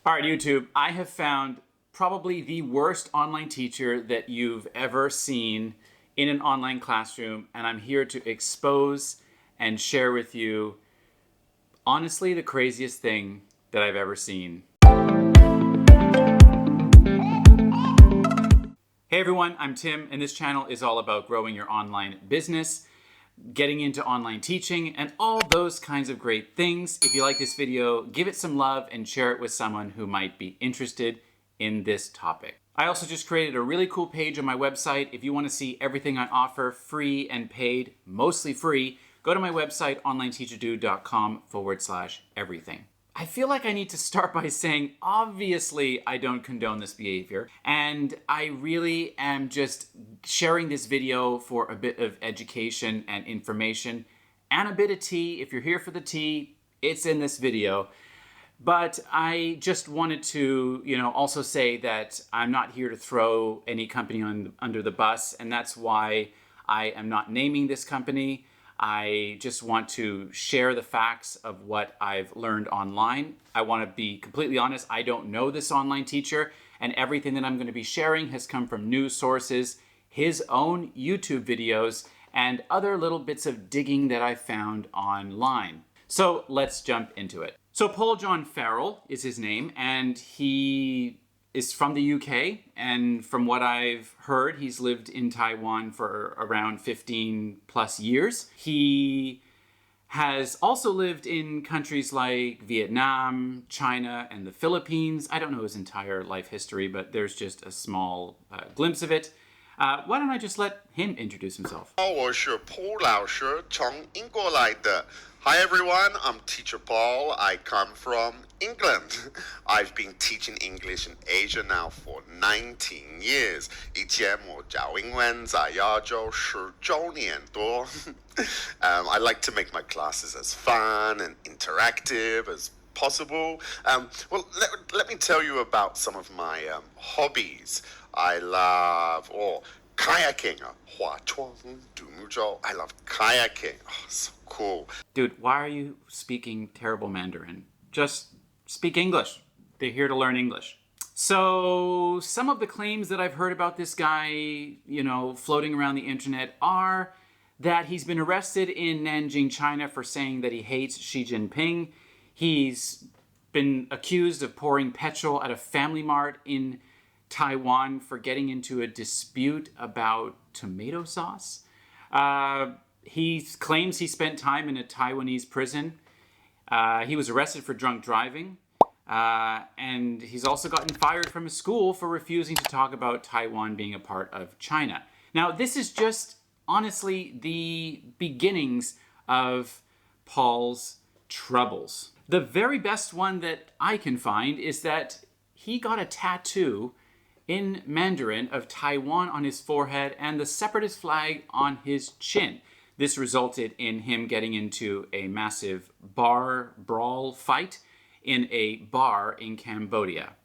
All right, YouTube, I have found probably the worst online teacher that you've ever seen in an online classroom, and I'm here to expose and share with you, honestly, the craziest thing that I've ever seen. Hey everyone, I'm Tim, and this channel is all about growing your online business, getting into online teaching, and all those kinds of great things. If you like this video, give it some love and share it with someone who might be interested in this topic. I also just created a really cool page on my website. If you want to see everything I offer, free and paid, mostly free, go to my website, onlineteacherdude.com/everything. I feel like I need to start by saying, obviously, I don't condone this behavior, and I really am just sharing this video for a bit of education and information, and a bit of tea. If you're here for the tea, it's in this video. But I just wanted to, also say that I'm not here to throw any company under the bus, and that's why I am not naming this company. I just want to share the facts of what I've learned online. I want to be completely honest, I don't know this online teacher, and everything that I'm going to be sharing has come from news sources, his own YouTube videos, and other little bits of digging that I found online. So let's jump into it. So Paul Farrell is his name, and he is from the UK, and from what I've heard, he's lived in Taiwan for around 15 plus years. He has also lived in countries like Vietnam, China, and the Philippines. I don't know his entire life history, but there's just a small glimpse of it. Why don't I just let him introduce himself? 我是 Paul 老师，从英国来的。Hi everyone, I'm Teacher Paul. I come from England. I've been teaching English in Asia now for 19 years. 以前我教英文在亚洲19年多。I like to make my classes as fun and interactive as possible. Well, let me tell you about some of my hobbies. I love kayaking, 划船, I love kayaking. Oh, so cool. Dude, why are you speaking terrible Mandarin? Just speak English. They're here to learn English. So some of the claims that I've heard about this guy, floating around the internet are that he's been arrested in Nanjing, China for saying that he hates Xi Jinping. He's been accused of pouring petrol at a family mart in Taiwan for getting into a dispute about tomato sauce. He claims he spent time in a Taiwanese prison. He was arrested for drunk driving. And he's also gotten fired from his school for refusing to talk about Taiwan being a part of China. Now, this is just, honestly, the beginnings of Paul's troubles. The very best one that I can find is that he got a tattoo in Mandarin of Taiwan on his forehead and the separatist flag on his chin. This resulted in him getting into a massive bar brawl fight in a bar in Cambodia.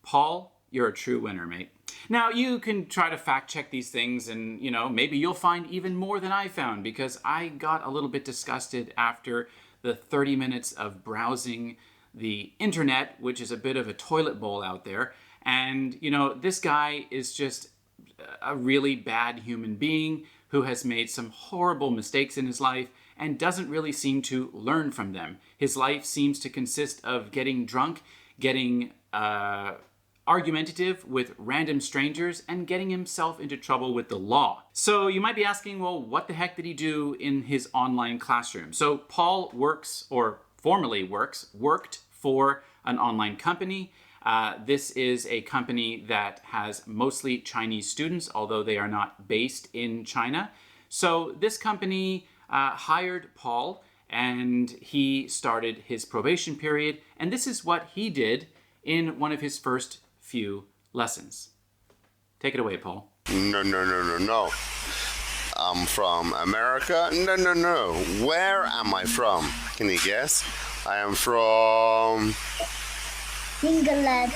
Paul, you're a true winner, mate. Now, you can try to fact check these things and, maybe you'll find even more than I found, because I got a little bit disgusted after the 30 minutes of browsing the internet, which is a bit of a toilet bowl out there. And, this guy is just a really bad human being who has made some horrible mistakes in his life and doesn't really seem to learn from them. His life seems to consist of getting drunk, getting argumentative with random strangers, and getting himself into trouble with the law. So you might be asking, well, what the heck did he do in his online classroom? So Paul worked for an online company. This is a company that has mostly Chinese students, although they are not based in China. So this company hired Paul, and he started his probation period. And this is what he did in one of his first few lessons. Take it away, Paul. No. I'm from America. No. Where am I from? Can you guess? I am from England.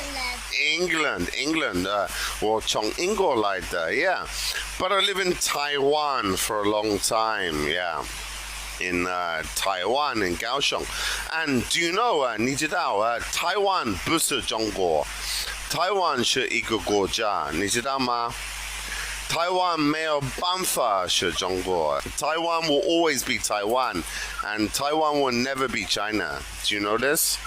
England. 我从英国来的, yeah. But I live in Taiwan for a long time, yeah. in Taiwan in Kaohsiung. And do you know, 你知道台湾不是中国，台湾是一个国家，你知道吗？台湾没有办法是中国。Taiwan will always be Taiwan, and Taiwan will never be China. Do you know this?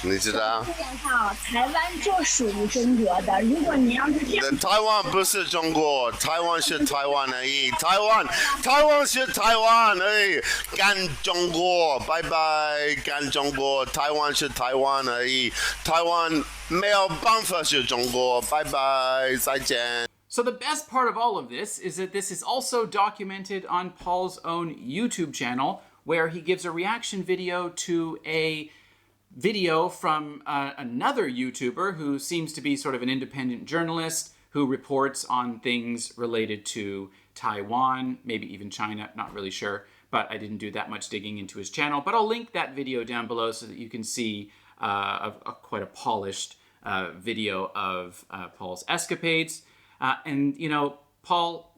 你知道？这样看啊，台湾就属于中国的。如果你要是这样，台湾不是中国，台湾是台湾而已。台湾是台湾而已。干中国，拜拜，干中国。台湾是台湾而已。台湾没有办法是中国，拜拜，再见。So the best part of all of this is that this is also documented on Paul's own YouTube channel, where he gives a reaction video to a video from another YouTuber who seems to be sort of an independent journalist who reports on things related to Taiwan, maybe even China, not really sure, but I didn't do that much digging into his channel. But I'll link that video down below so that you can see quite a polished video of Paul's escapades. And, you know, Paul,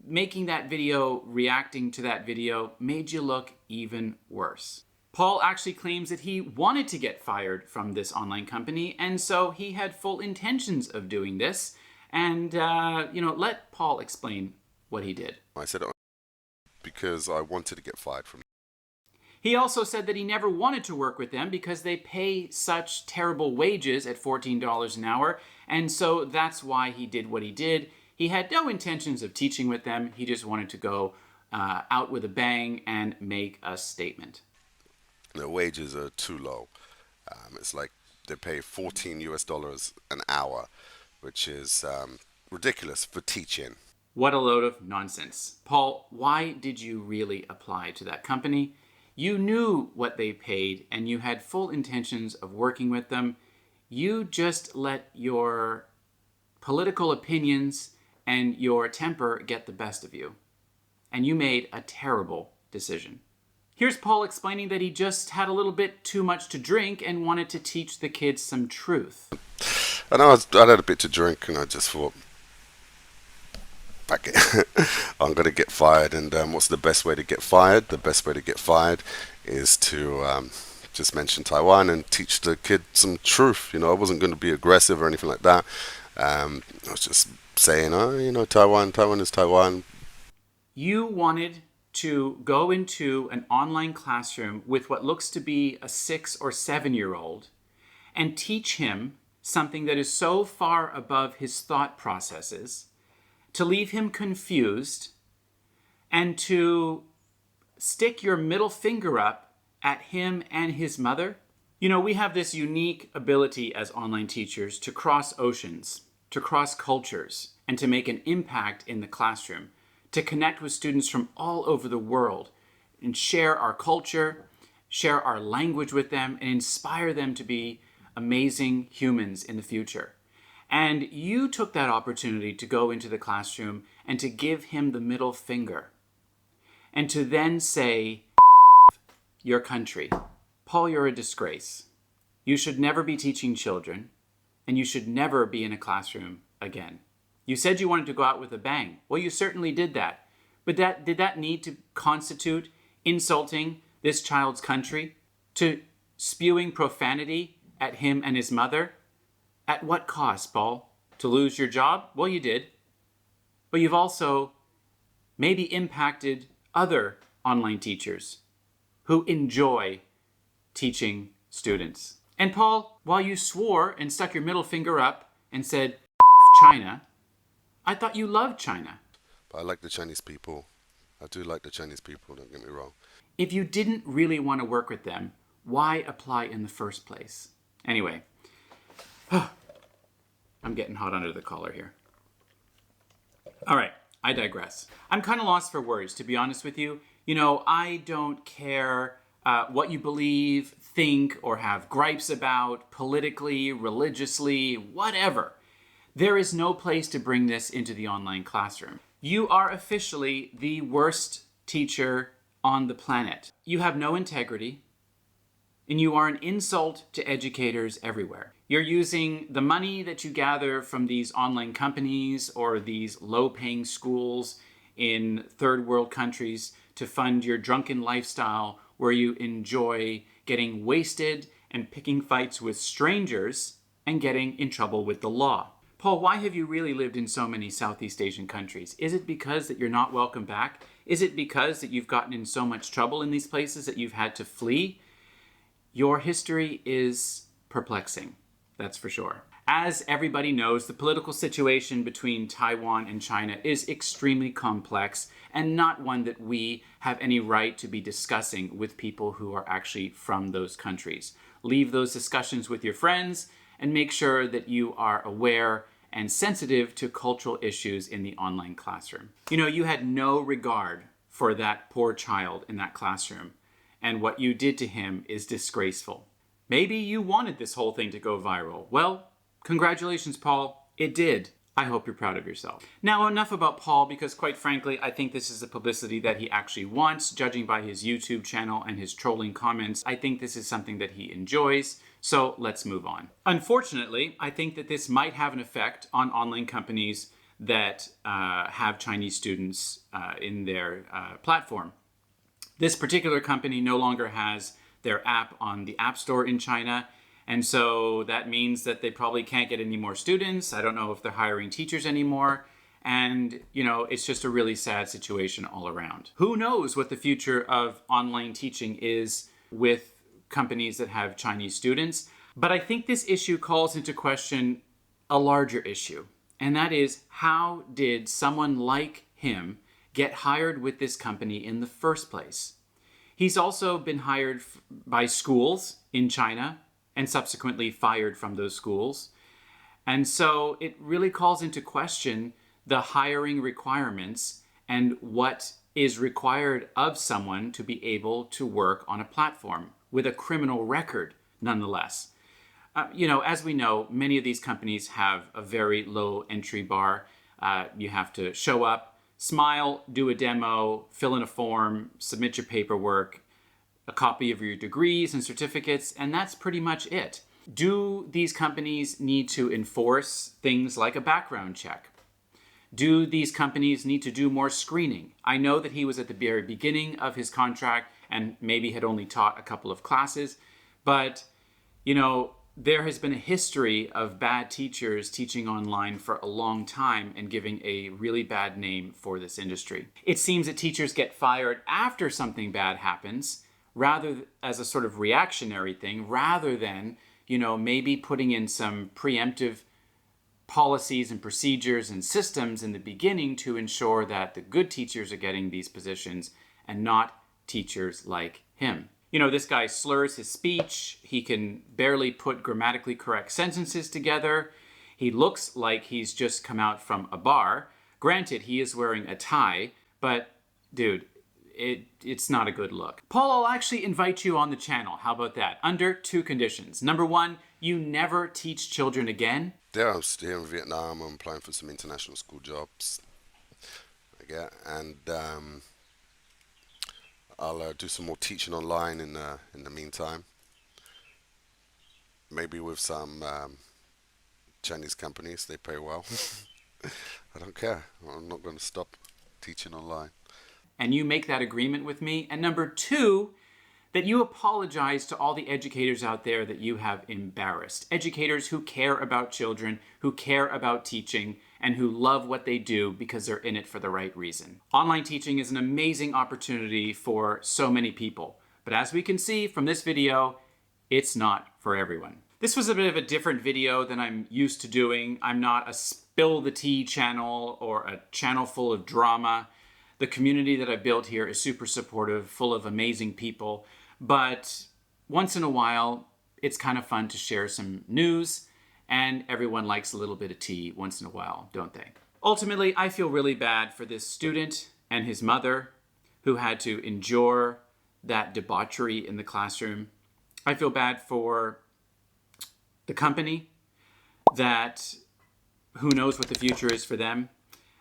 making that video, reacting to that video, made you look even worse. Paul actually claims that he wanted to get fired from this online company, and so he had full intentions of doing this. And, you know, let Paul explain what he did. I said it because I wanted to get fired from. He also said that he never wanted to work with them because they pay such terrible wages at $14 an hour, and so that's why he did what he did. He had no intentions of teaching with them. He just wanted to go out with a bang and make a statement. The wages are too low. It's like they pay $14 an hour, which is ridiculous for teaching. What a load of nonsense. Paul, why did you really apply to that company? You knew what they paid and you had full intentions of working with them. You just let your political opinions and your temper get the best of you. And you made a terrible decision. Here's Paul explaining that he just had a little bit too much to drink and wanted to teach the kids some truth. I know I had a bit to drink and I just thought, fuck it, I'm going to get fired. And what's the best way to get fired? The best way to get fired is to just mention Taiwan and teach the kid some truth. You know, I wasn't going to be aggressive or anything like that. I was just saying, oh, you know, Taiwan is Taiwan. You wanted to go into an online classroom with what looks to be a 6 or 7-year-old and teach him something that is so far above his thought processes, to leave him confused, and to stick your middle finger up at him and his mother. You know, we have this unique ability as online teachers to cross oceans, to cross cultures, and to make an impact in the classroom, to connect with students from all over the world and share our culture, share our language with them, and inspire them to be amazing humans in the future. And you took that opportunity to go into the classroom and to give him the middle finger and to then say, your country. Paul, you're a disgrace. You should never be teaching children, and you should never be in a classroom again. You said you wanted to go out with a bang. Well, you certainly did that. But did that need to constitute insulting this child's country? To spewing profanity at him and his mother? At what cost, Paul? To lose your job? Well, you did. But you've also maybe impacted other online teachers who enjoy teaching students. And Paul, while you swore and stuck your middle finger up and said, China, I thought you loved China. But I like the Chinese people. I do like the Chinese people, don't get me wrong. If you didn't really want to work with them, why apply in the first place? Anyway, I'm getting hot under the collar here. All right, I digress. I'm kind of lost for words, to be honest with you. You know, I don't care what you believe, think, or have gripes about politically, religiously, whatever. There is no place to bring this into the online classroom. You are officially the worst teacher on the planet. You have no integrity, and you are an insult to educators everywhere. You're using the money that you gather from these online companies or these low-paying schools in third world countries to fund your drunken lifestyle where you enjoy getting wasted and picking fights with strangers and getting in trouble with the law. Paul, why have you really lived in so many Southeast Asian countries? Is it because that you're not welcome back? Is it because that you've gotten in so much trouble in these places that you've had to flee? Your history is perplexing, that's for sure. As everybody knows, the political situation between Taiwan and China is extremely complex and not one that we have any right to be discussing with people who are actually from those countries. Leave those discussions with your friends and make sure that you are aware and sensitive to cultural issues in the online classroom. You know, you had no regard for that poor child in that classroom, and what you did to him is disgraceful. Maybe you wanted this whole thing to go viral. Well, congratulations, Paul. It did. I hope you're proud of yourself. Now, enough about Paul, because quite frankly, I think this is the publicity that he actually wants, judging by his YouTube channel and his trolling comments. I think this is something that he enjoys, so let's move on. Unfortunately, I think that this might have an effect on online companies that have Chinese students in their platform. This particular company no longer has their app on the App Store in China, and so that means that they probably can't get any more students. I don't know if they're hiring teachers anymore. And, you know, it's just a really sad situation all around. Who knows what the future of online teaching is with companies that have Chinese students? But I think this issue calls into question a larger issue. And that is, how did someone like him get hired with this company in the first place? He's also been hired by schools in China and subsequently fired from those schools. And so it really calls into question the hiring requirements and what is required of someone to be able to work on a platform with a criminal record, nonetheless. You know, as we know, many of these companies have a very low entry bar. You have to show up, smile, do a demo, fill in a form, submit your paperwork, a copy of your degrees and certificates, and that's pretty much it. Do these companies need to enforce things like a background check? Do these companies need to do more screening? I know that he was at the very beginning of his contract and maybe had only taught a couple of classes, but, you know, there has been a history of bad teachers teaching online for a long time and giving a really bad name for this industry. It seems that teachers get fired after something bad happens, rather as a sort of reactionary thing, rather than, you know, maybe putting in some preemptive policies and procedures and systems in the beginning to ensure that the good teachers are getting these positions and not teachers like him. You know, this guy slurs his speech. He can barely put grammatically correct sentences together. He looks like he's just come out from a bar. Granted, he is wearing a tie, but dude, it's not a good look. Paul, I'll actually invite you on the channel. How about that? Under 2 conditions. Number 1, you never teach children again. Yeah, I'm still here in Vietnam. I'm applying for some international school jobs. And I'll do some more teaching online in the meantime. Maybe with some Chinese companies, they pay well. I don't care. I'm not going to stop teaching online. And you make that agreement with me. And number 2, that you apologize to all the educators out there that you have embarrassed. Educators who care about children, who care about teaching, and who love what they do because they're in it for the right reason. Online teaching is an amazing opportunity for so many people. But as we can see from this video, it's not for everyone. This was a bit of a different video than I'm used to doing. I'm not a spill the tea channel or a channel full of drama. The community that I built here is super supportive, full of amazing people. But once in a while, it's kind of fun to share some news, and everyone likes a little bit of tea once in a while, don't they? Ultimately, I feel really bad for this student and his mother who had to endure that debauchery in the classroom. I feel bad for the company that who knows what the future is for them.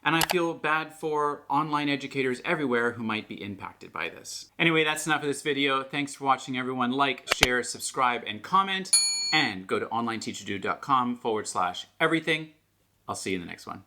And I feel bad for online educators everywhere who might be impacted by this. Anyway, that's enough of this video. Thanks for watching, everyone. Like, share, subscribe, and comment. And go to onlineteacherdude.com/everything. I'll see you in the next one.